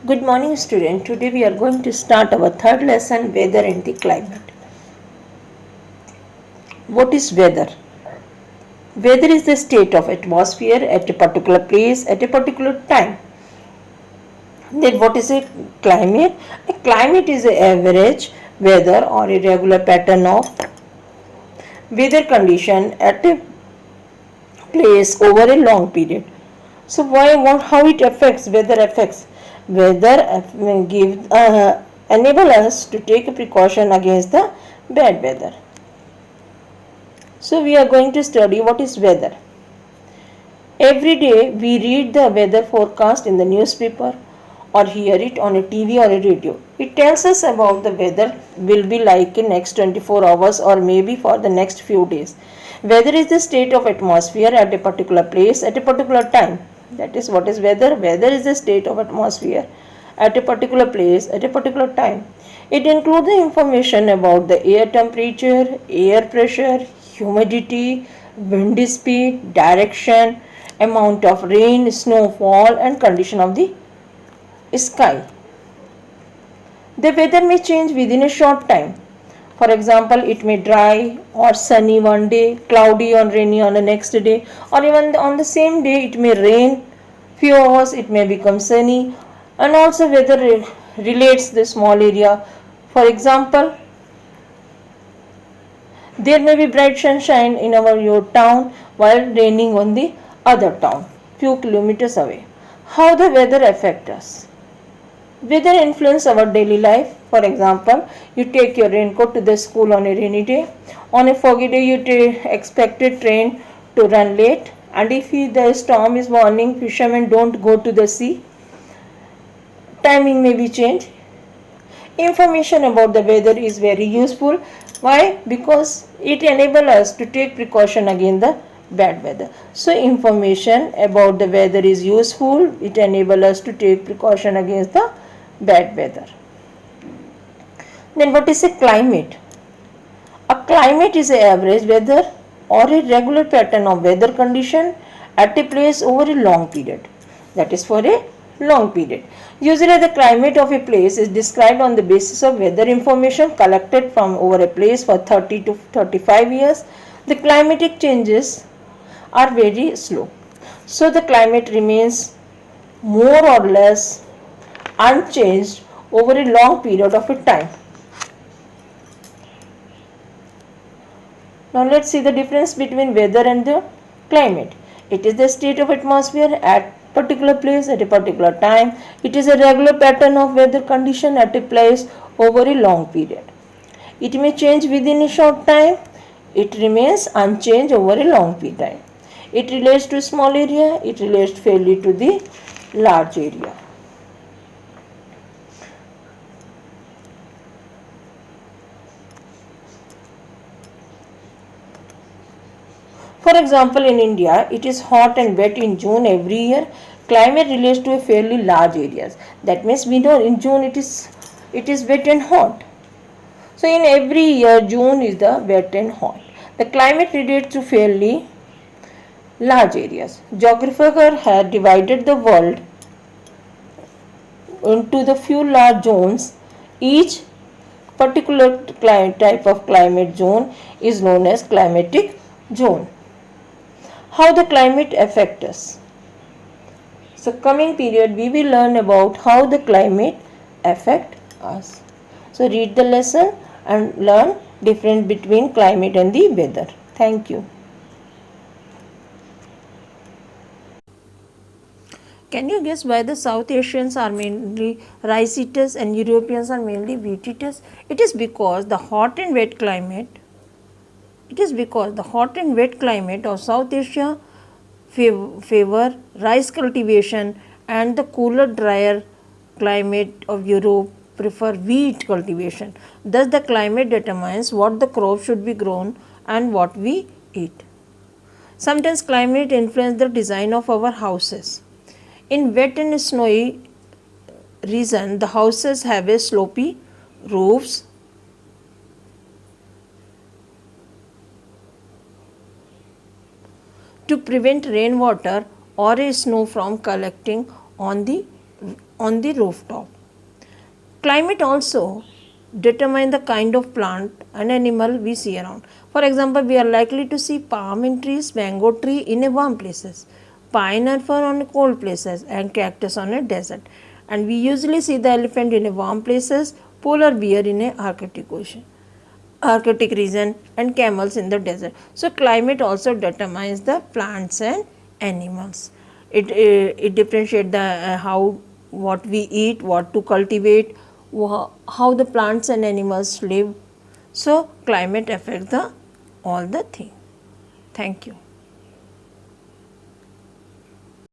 Good morning, student. Today we are going to start our third lesson, weather and the climate. What is weather? Weather is the state of atmosphere at a particular place at a particular time. Then what is a climate? A climate is an average weather or a regular pattern of weather condition at a place over a long period. So how it affects weather enable us to take a precaution against the bad weather. So we are going to study what is weather. Every day we read the weather forecast in the newspaper or hear it on a TV or a radio. It tells us about the weather will be like in next 24 hours or maybe for the next few days. Weather is the state of atmosphere at a particular place at a particular time. That is what is weather. Weather is the state of atmosphere at a particular place at a particular time. It includes the information about the air temperature, air pressure, humidity, wind speed, direction, amount of rain, snowfall, and condition of the sky. The weather may change within a short time. For example, it may dry or sunny one day, cloudy or rainy on the next day, or even on the same day it may rain. Few hours it may become sunny, and also weather relates the small area. For example, there may be bright sunshine in your town while raining on the other town, few kilometers away. How the weather affects us? Weather influence our daily life. For example, you take your raincoat to the school on a rainy day. On a foggy day, you expect a train to run late. And if the storm is warning, fishermen don't go to the sea. Timing may be changed. Information about the weather is very useful. Why? Because it enables us to take precaution against the bad weather. So information about the weather is useful. It enables us to take precaution against the bad weather. Then what is a climate? A climate is an average weather or a regular pattern of weather condition at a place over a long period. That is for a long period. Usually the climate of a place is described on the basis of weather information collected from over a place for 30 to 35 years. The climatic changes are very slow. So the climate remains more or less unchanged over a long period of a time. Now let's see the difference between weather and the climate. It is the state of atmosphere at particular place at a particular time. It is a regular pattern of weather condition at a place over a long period. It may change within a short time. It remains unchanged over a long period. It relates to a small area. It relates fairly to the large area. For example, in India, it is hot and wet in June every year. Climate relates to a fairly large areas. That means we know in June it is wet and hot. So in every year, June is the wet and hot. The climate relates to fairly large areas. Geographers have divided the world into the few large zones. Each particular type of climate zone is known as climatic zone. How the climate affects us. So coming period we will learn about how the climate affect us. So read the lesson and learn difference between climate and the weather. Thank you. Can you guess why the South Asians are mainly rice eaters and Europeans are mainly wheat eaters? It is because the hot and wet climate of South Asia favor rice cultivation and the cooler, drier climate of Europe prefer wheat cultivation. Thus, the climate determines what the crop should be grown and what we eat. Sometimes climate influences the design of our houses. In wet and snowy region, the houses have a slopy roofs. To prevent rainwater or a snow from collecting on the on the rooftop. Climate also determine the kind of plant and animal we see around. For example, we are likely to see palm in trees, mango tree in a warm places, pine and fir on cold places, and cactus on a desert. And we usually see the elephant in a warm places, polar bear in a Arctic region, and camels in the desert. So climate also determines the plants and animals. It differentiates the how what we eat, what to cultivate, how the plants and animals live. So climate affects the all the thing. Thank you.